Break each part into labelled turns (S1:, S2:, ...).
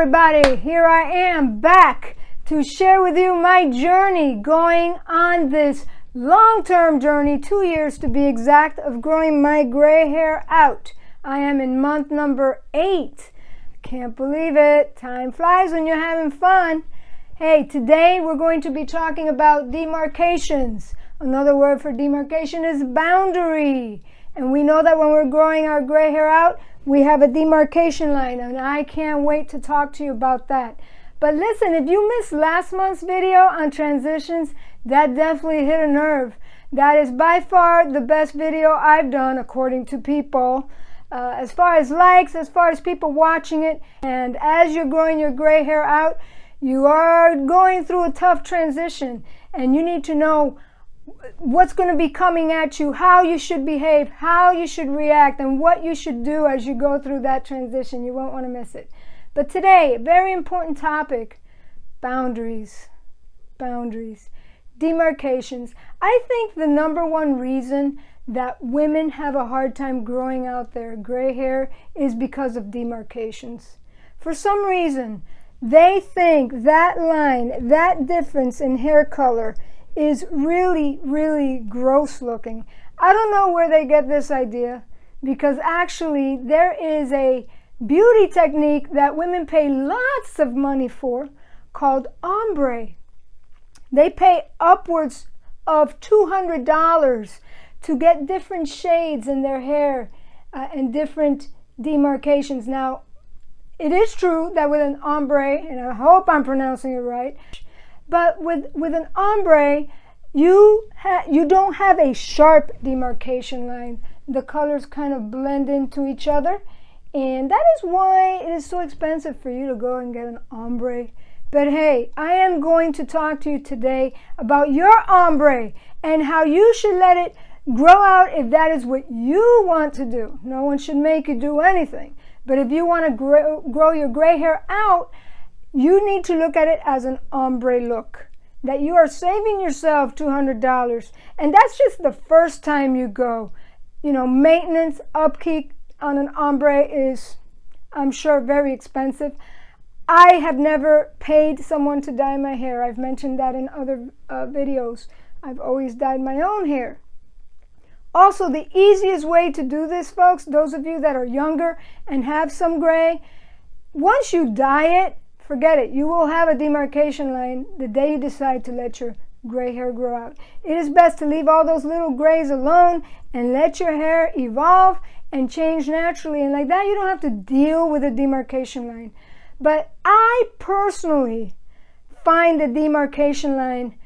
S1: everybody, here I am back to share with you my journey going on this long-term journey, 2 years to be exact, of growing my gray hair out. I am in month number 8. Can't believe it. Time flies when you're having fun. Hey, today we're going to be talking about demarcations. Another word for demarcation is boundary. And we know that when we're growing our gray hair out, we have a demarcation line, and I can't wait to talk to you about that. But listen, if you missed last month's video on transitions, that definitely hit a nerve. That is by far the best video I've done, according to people. As far as likes, as far as people watching it, and as you're growing your gray hair out, you are going through a tough transition, and you need to know what's going to be coming at you, how you should behave, how you should react, and what you should do as you go through that transition. You won't want to miss it. But today, very important topic, boundaries. Boundaries. Demarcations. I think the number one reason that women have a hard time growing out their gray hair is because of demarcations. For some reason, they think that line, that difference in hair color is really, really gross looking. I don't know where they get this idea, because actually there is a beauty technique that women pay lots of money for called ombre. They pay upwards of $200 to get different shades in their hair and different demarcations. Now, it is true that with an ombre, and I hope I'm pronouncing it right, but with an ombre, you don't have a sharp demarcation line. The colors kind of blend into each other, and that is why it is so expensive for you to go and get an ombre. But hey, I am going to talk to you today about your ombre and how you should let it grow out if that is what you want to do. No one should make you do anything. But if you want to grow your gray hair out, you need to look at it as an ombre look, that you are saving yourself $200. And that's just the first time you go. You know, maintenance, upkeep on an ombre is, I'm sure, very expensive. I have never paid someone to dye my hair. I've mentioned that in other videos. I've always dyed my own hair. Also, the easiest way to do this, folks, those of you that are younger and have some gray, once you dye it, forget it. You will have a demarcation line the day you decide to let your gray hair grow out. It is best to leave all those little grays alone and let your hair evolve and change naturally. And like that, you don't have to deal with a demarcation line. But I personally find the demarcation line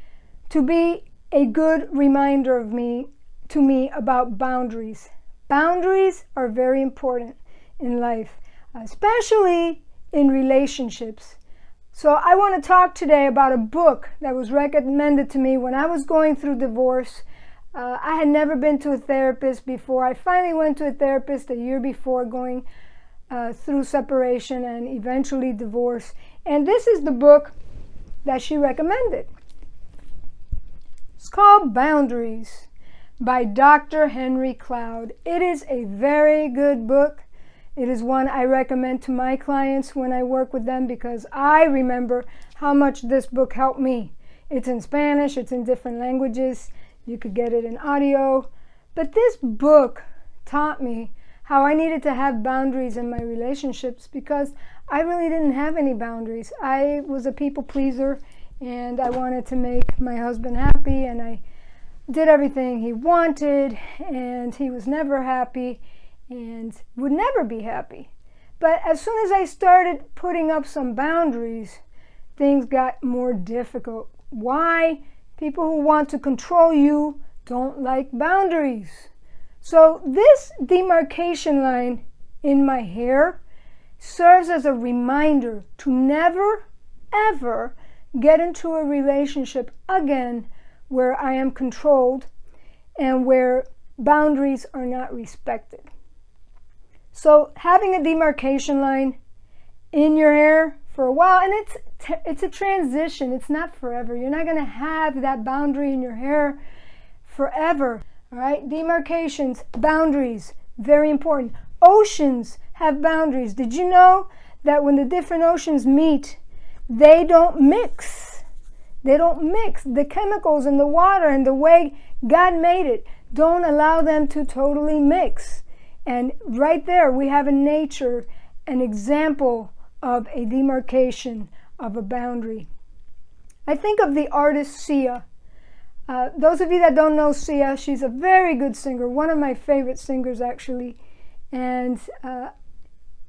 S1: to be a good reminder to me about boundaries. Boundaries are very important in life, especially in relationships. So I want to talk today about a book that was recommended to me when I was going through divorce. I had never been to a therapist before. I finally went to a therapist a year before going through separation and eventually divorce. And this is the book that she recommended. It's called Boundaries by Dr. Henry Cloud. It is a very good book. It is one I recommend to my clients when I work with them, because I remember how much this book helped me. It's in Spanish, it's in different languages. You could get it in audio. But this book taught me how I needed to have boundaries in my relationships, because I really didn't have any boundaries. I was a people pleaser, and I wanted to make my husband happy, and I did everything he wanted, and he was never happy and would never be happy. But as soon as I started putting up some boundaries, things got more difficult. Why? People who want to control you don't like boundaries. So this demarcation line in my hair serves as a reminder to never, ever get into a relationship again where I am controlled and where boundaries are not respected. So having a demarcation line in your hair for a while, and it's a transition. It's not forever. You're not going to have that boundary in your hair forever. All right, demarcations, boundaries, very important. Oceans have boundaries. Did you know that when the different oceans meet, they don't mix. They don't mix. The chemicals in the water and the way God made it don't allow them to totally mix. And right there we have in nature an example of a demarcation, of a boundary. I think of the artist Sia. Those of you that don't know Sia, she's a very good singer, one of my favorite singers actually. And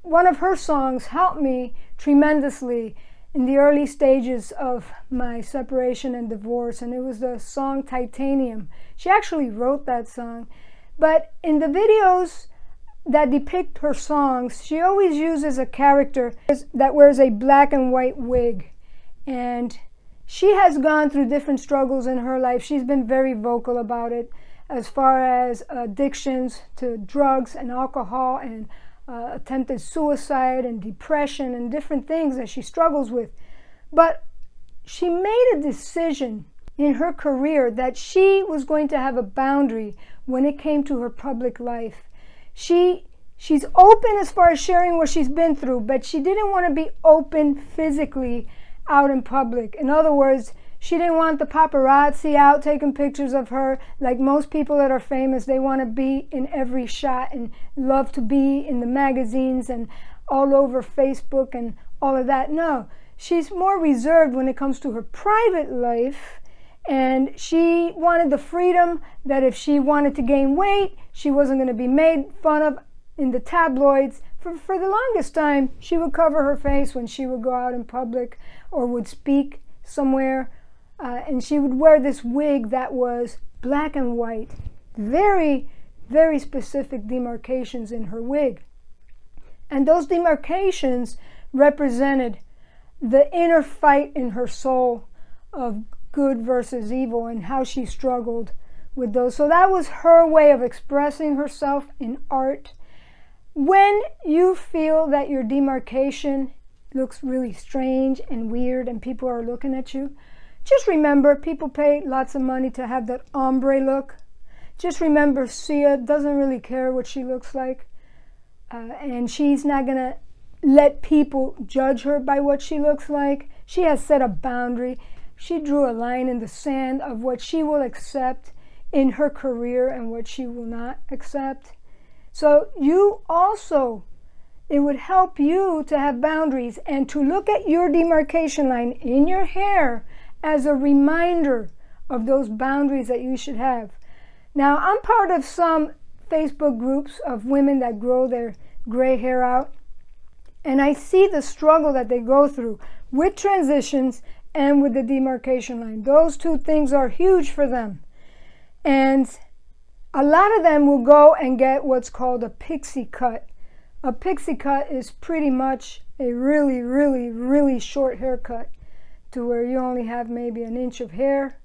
S1: one of her songs helped me tremendously in the early stages of my separation and divorce, and it was the song Titanium. She actually wrote that song. But in the videos that depict her songs, she always uses a character that wears a black and white wig. And she has gone through different struggles in her life. She's been very vocal about it, as far as addictions to drugs and alcohol and attempted suicide and depression and different things that she struggles with. But she made a decision in her career that she was going to have a boundary when it came to her public life. She's open as far as sharing what she's been through, but she didn't want to be open physically out in public. In other words, she didn't want the paparazzi out taking pictures of her. Like most people that are famous, they want to be in every shot and love to be in the magazines and all over Facebook and all of that. No, she's more reserved when it comes to her private life. And she wanted the freedom that if she wanted to gain weight, she wasn't going to be made fun of in the tabloids. For the longest time, she would cover her face when she would go out in public or would speak somewhere. And she would wear this wig that was black and white. Very, very specific demarcations in her wig. And those demarcations represented the inner fight in her soul of good versus evil and how she struggled with those. So that was her way of expressing herself in art. When you feel that your demarcation looks really strange and weird and people are looking at you, just remember, people pay lots of money to have that ombre look. Just remember, Sia doesn't really care what she looks like. And she's not going to let people judge her by what she looks like. She has set a boundary. She drew a line in the sand of what she will accept in her career and what she will not accept. So you also, it would help you to have boundaries and to look at your demarcation line in your hair as a reminder of those boundaries that you should have. Now, I'm part of some Facebook groups of women that grow their gray hair out, and I see the struggle that they go through with transitions and with the demarcation line. Those two things are huge for them. And a lot of them will go and get what's called a pixie cut. A pixie cut is pretty much a really, really, really short haircut, to where you only have maybe an inch of hair.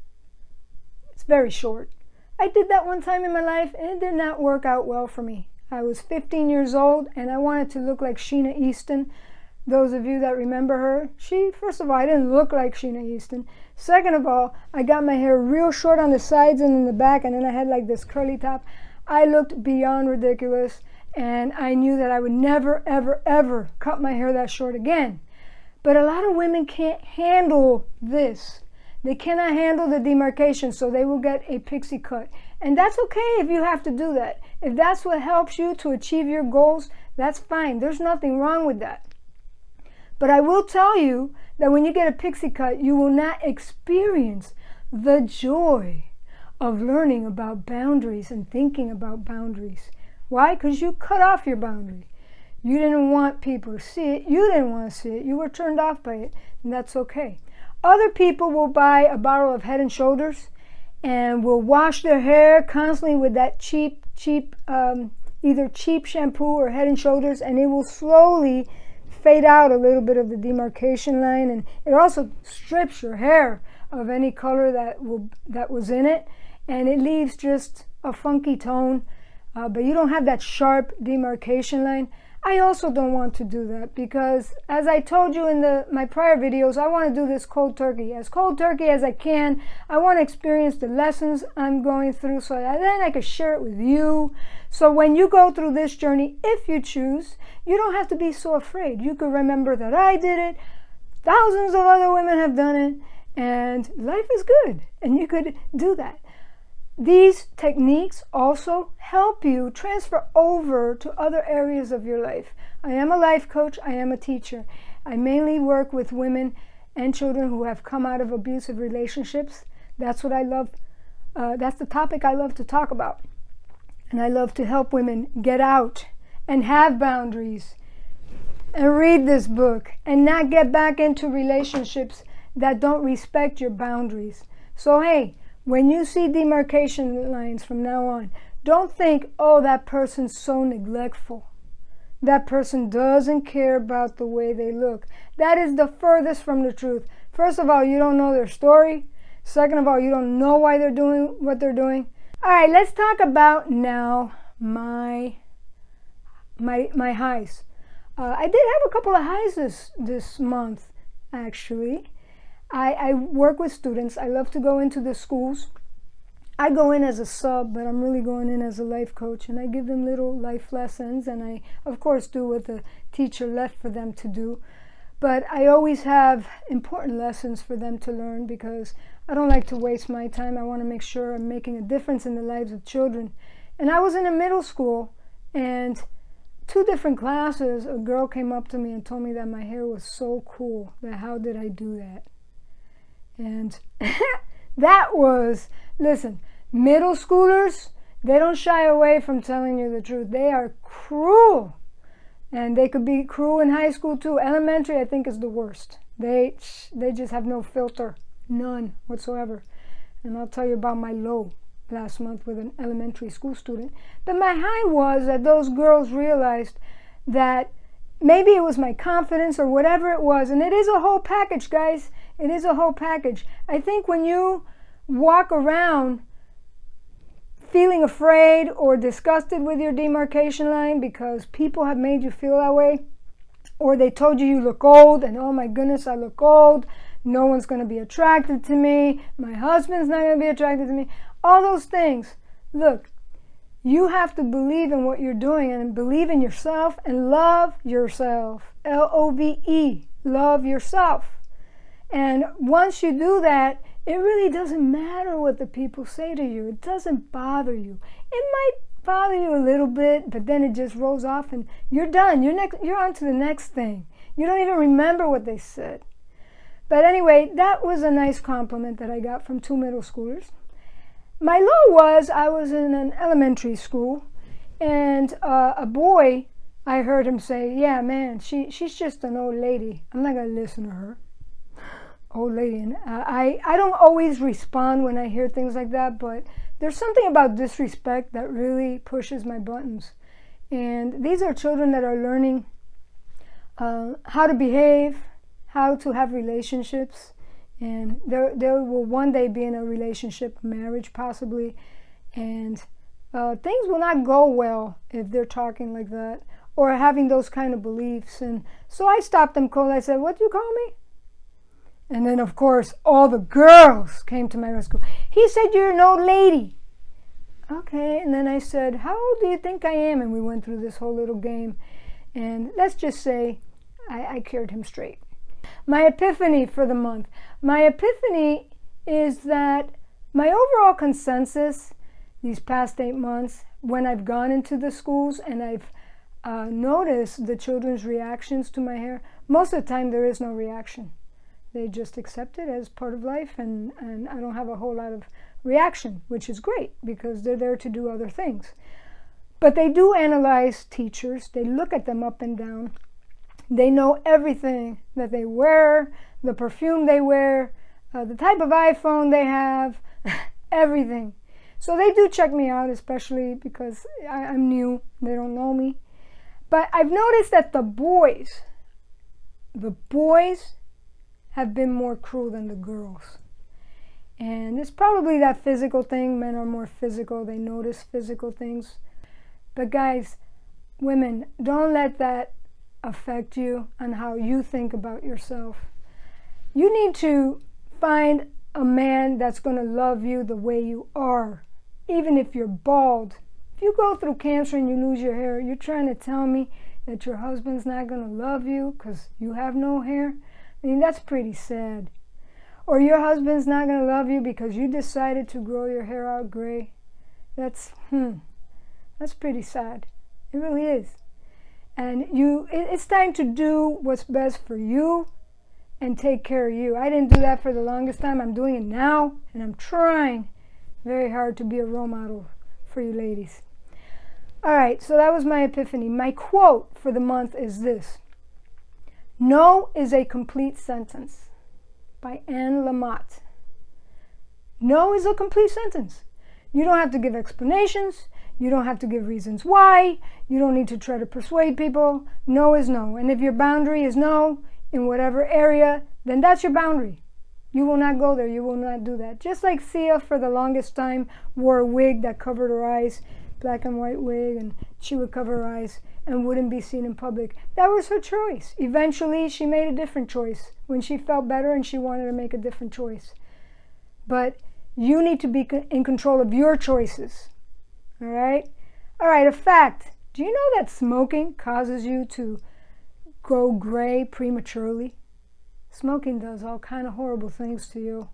S1: It's very short. I did that one time in my life and it did not work out well for me. I was 15 years old and I wanted to look like Sheena Easton. Those of you that remember her, first of all, I didn't look like Sheena Easton. Second of all, I got my hair real short on the sides and in the back, and then I had like this curly top. I looked beyond ridiculous, and I knew that I would never, ever, ever cut my hair that short again. But a lot of women can't handle this. They cannot handle the demarcation, so they will get a pixie cut. And that's okay if you have to do that. If that's what helps you to achieve your goals, that's fine. There's nothing wrong with that. But I will tell you that when you get a pixie cut, you will not experience the joy of learning about boundaries and thinking about boundaries. Why? Because you cut off your boundary. You didn't want people to see it. You didn't want to see it. You were turned off by it, and that's okay. Other people will buy a bottle of Head and Shoulders and will wash their hair constantly with that cheap, either cheap shampoo or Head and Shoulders, and it will slowly fade out a little bit of the demarcation line, and it also strips your hair of any color that was in it, and it leaves just a funky tone, but you don't have that sharp demarcation line. I also don't want to do that because, as I told you in my prior videos, I want to do this cold turkey as I can. I want to experience the lessons I'm going through so that then I can share it with you. So when you go through this journey, if you choose, you don't have to be so afraid. You could remember that I did it, thousands of other women have done it, and life is good, and you could do that. These techniques also help you transfer over to other areas of your life. I am a life coach. I am a teacher. I mainly work with women and children who have come out of abusive relationships. That's what I love. That's the topic I love to talk about. And I love to help women get out and have boundaries and read this book and not get back into relationships that don't respect your boundaries. So, hey, when you see demarcation lines from now on, don't think, oh, that person's so neglectful. That person doesn't care about the way they look. That is the furthest from the truth. First of all, you don't know their story. Second of all, you don't know why they're doing what they're doing. All right, let's talk about now my highs. I did have a couple of highs this month, actually. I work with students. I love to go into the schools. I go in as a sub, but I'm really going in as a life coach, and I give them little life lessons, and I, of course, do what the teacher left for them to do. But I always have important lessons for them to learn because I don't like to waste my time. I want to make sure I'm making a difference in the lives of children. And I was in a middle school, and 2 different classes, a girl came up to me and told me that my hair was so cool, that how did I do that? And that was, listen, middle schoolers, they don't shy away from telling you the truth. They are cruel. And they could be cruel in high school too. Elementary, I think, is the worst. They just have no filter, none whatsoever. And I'll tell you about my low last month with an elementary school student. But my high was that those girls realized that maybe it was my confidence or whatever it was. And it is a whole package, guys. It is a whole package. I think when you walk around feeling afraid or disgusted with your demarcation line because people have made you feel that way, or they told you look old, and oh my goodness, I look old, no one's going to be attracted to me, my husband's not going to be attracted to me, all those things. Look, you have to believe in what you're doing and believe in yourself and love yourself. L-O-V-E, love yourself. And once you do that, it really doesn't matter what the people say to you. It doesn't bother you. It might bother you a little bit, but then it just rolls off and you're done. You're on to the next thing. You don't even remember what they said. But anyway, that was a nice compliment that I got from 2 middle schoolers. My low was I was in an elementary school, and a boy, I heard him say, yeah, man, she's just an old lady. I'm not going to listen to her. Old lady. And I don't always respond when I hear things like that, but there's something about disrespect that really pushes my buttons. And these are children that are learning how to behave, how to have relationships, and they will one day be in a relationship, marriage possibly, and things will not go well if they're talking like that or having those kind of beliefs. And so I stopped them cold. I said, what do you call me? And then, of course, all the girls came to my rescue. He said, you're an old lady. Okay, and then I said, how old do you think I am? And we went through this whole little game. And let's just say I cured him straight. My epiphany for the month. My epiphany is that my overall consensus these past 8 months, when I've gone into the schools and I've noticed the children's reactions to my hair, most of the time there is no reaction. They just accept it as part of life, and I don't have a whole lot of reaction, which is great because they're there to do other things. But they do analyze teachers. They look at them up and down. They know everything that they wear, the perfume they wear, the type of iPhone they have, everything. So they do check me out, especially because I'm new. They don't know me. But I've noticed that the boys have been more cruel than the girls. And it's probably that physical thing. Men are more physical. They notice physical things. But guys, Women, don't let that affect you on how you think about yourself. You need to find a man that's going to love you the way you are, even if you're bald. If you go through cancer and you lose your hair, you're trying to tell me that your husband's not going to love you because you have no hair? I mean, that's pretty sad. Or your husband's not going to love you because you decided to grow your hair out gray. That's pretty sad. It really is. And it's time to do what's best for you and take care of you. I didn't do that for the longest time. I'm doing it now, and I'm trying very hard to be a role model for you ladies. All right, so that was my epiphany. My quote for the month is this: "No is a complete sentence," by Anne Lamott. No is a complete sentence. You don't have to give explanations. You don't have to give reasons why. You don't need to try to persuade people. No is no. And if your boundary is no in whatever area, then that's your boundary. You will not go there. You will not do that. Just like Sia for the longest time wore a wig that covered her eyes, black and white wig, and she would cover her eyes and wouldn't be seen in public. That was her choice. Eventually, she made a different choice when she felt better and she wanted to make a different choice. But you need to be in control of your choices. All right? All right, a fact. Do you know that smoking causes you to go gray prematurely? Smoking does all kind of horrible things to you.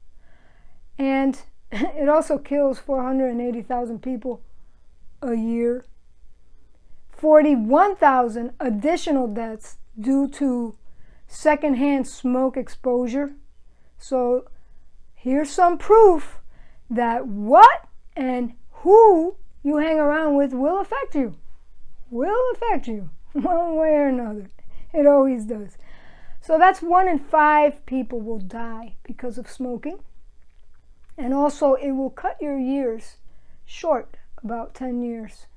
S1: And it also kills 480,000 people a year. 41,000 additional deaths due to secondhand smoke exposure. So here's some proof that what and who you hang around with will affect you. Will affect you one way or another. It always does. So that's 1 in 5 people will die because of smoking. And also it will cut your years short, about 10 years.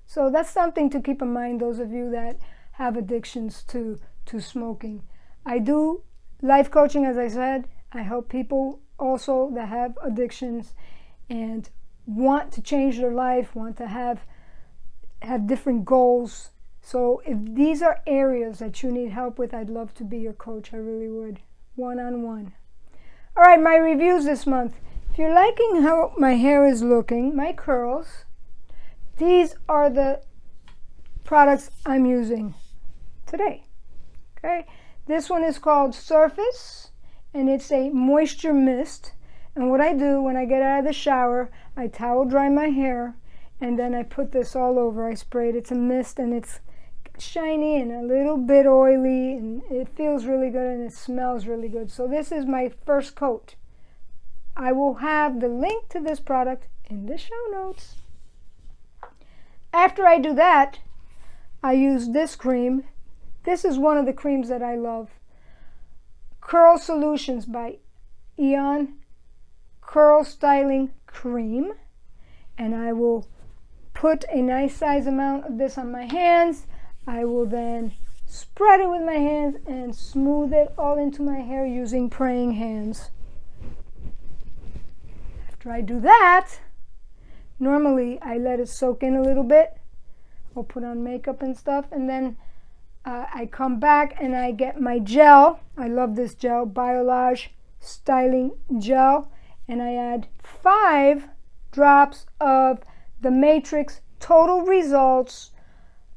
S1: So that's something to keep in mind, those of you that have addictions to smoking. I do life coaching, as I said. I help people also that have addictions and want to change their life, want to have different goals. So if these are areas that you need help with, I'd love to be your coach. I really would. One-on-one. All right, my reviews this month. If you're liking how my hair is looking, my curls, these are the products I'm using today. Okay, this one is called Surface, and it's a moisture mist. And what I do when I get out of the shower, I towel dry my hair, and then I put this all over. I spray it. It's a mist, and it's shiny and a little bit oily, and it feels really good, and it smells really good. So this is my first coat. I will have the link to this product in the show notes. After I do that, I use this cream. This is one of the creams that I love. Curl Solutions by Eon Curl Styling Cream. And I will put a nice size amount of this on my hands. I will then spread it with my hands and smooth it all into my hair using praying hands. After I do that, normally I let it soak in a little bit. I'll put on makeup and stuff, and then I come back and I get my gel. I love this gel, Biolage Styling Gel, and I add 5 drops of the Matrix Total Results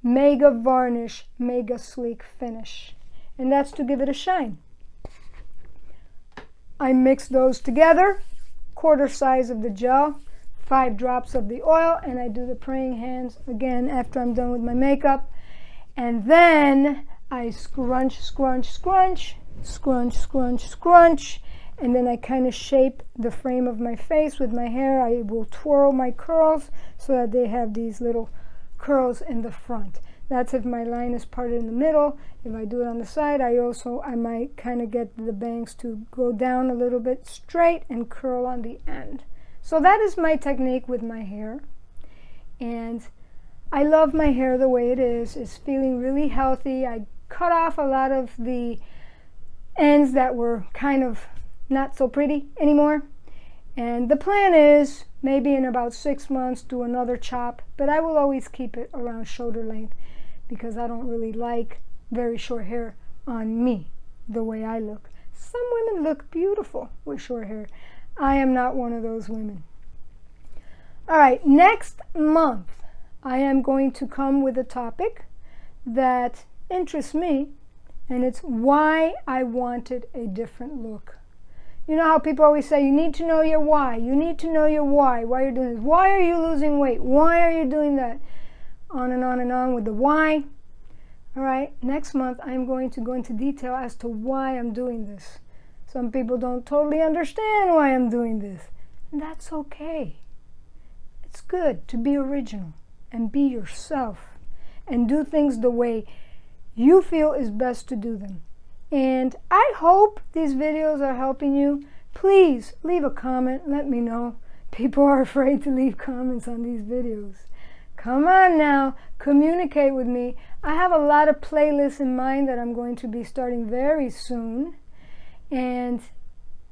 S1: Mega Varnish MegaSleek Finish, and that's to give it a shine. I mix those together, quarter size of the gel, 5 drops of the oil, and I do the praying hands again after I'm done with my makeup. And then I scrunch, scrunch, scrunch, scrunch, scrunch, scrunch, and then I kind of shape the frame of my face with my hair. I will twirl my curls so that they have these little curls in the front. That's if my line is parted in the middle. If I do it on the side, I might kind of get the bangs to go down a little bit straight and curl on the end. So that is my technique with my hair. And I love my hair the way it is. It's feeling really healthy. I cut off a lot of the ends that were kind of not so pretty anymore. And the plan is maybe in about 6 months do another chop, but I will always keep it around shoulder length. because I don't really like very short hair on me, the way I look. Some women look beautiful with short hair. I am not one of those women. All right, next month, I am going to come with a topic that interests me, and it's why I wanted a different look. You know how people always say, you need to know your why. You need to know your why you're doing this. Why are you losing weight? Why are you doing that? On and on and on with the why. All right, next month I'm going to go into detail as to why I'm doing this. Some people don't totally understand why I'm doing this. And that's okay. It's good to be original and be yourself and do things the way you feel is best to do them. And I hope these videos are helping you. Please leave a comment. Let me know. People are afraid to leave comments on these videos. Come on now, communicate with me. I have a lot of playlists in mind that I'm going to be starting very soon. And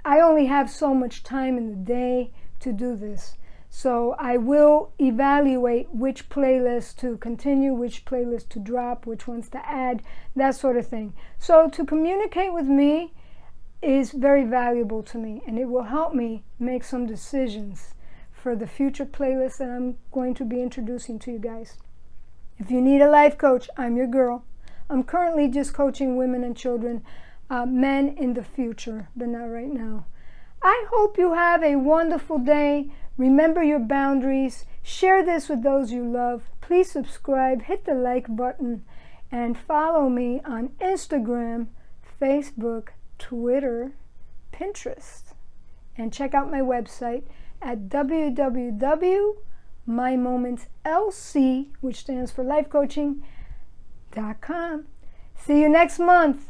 S1: I only have so much time in the day to do this. So I will evaluate which playlist to continue, which playlist to drop, which ones to add, that sort of thing. So to communicate with me is very valuable to me, and it will help me make some decisions for the future playlists that I'm going to be introducing to you guys. If you need a life coach, I'm your girl. I'm currently just coaching women and children, men in the future, but not right now. I hope you have a wonderful day. Remember your boundaries. Share this with those you love. Please subscribe, hit the like button, and follow me on Instagram, Facebook, Twitter, Pinterest. And check out my website at www.mymomentslc, which stands for lifecoaching.com. See you next month,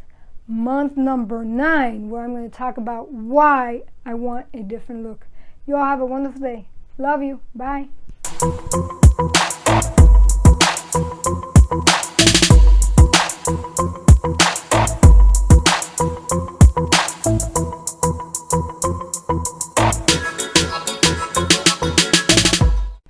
S1: month number 9, where I'm going to talk about why I want a different look. You all have a wonderful day. Love you. Bye.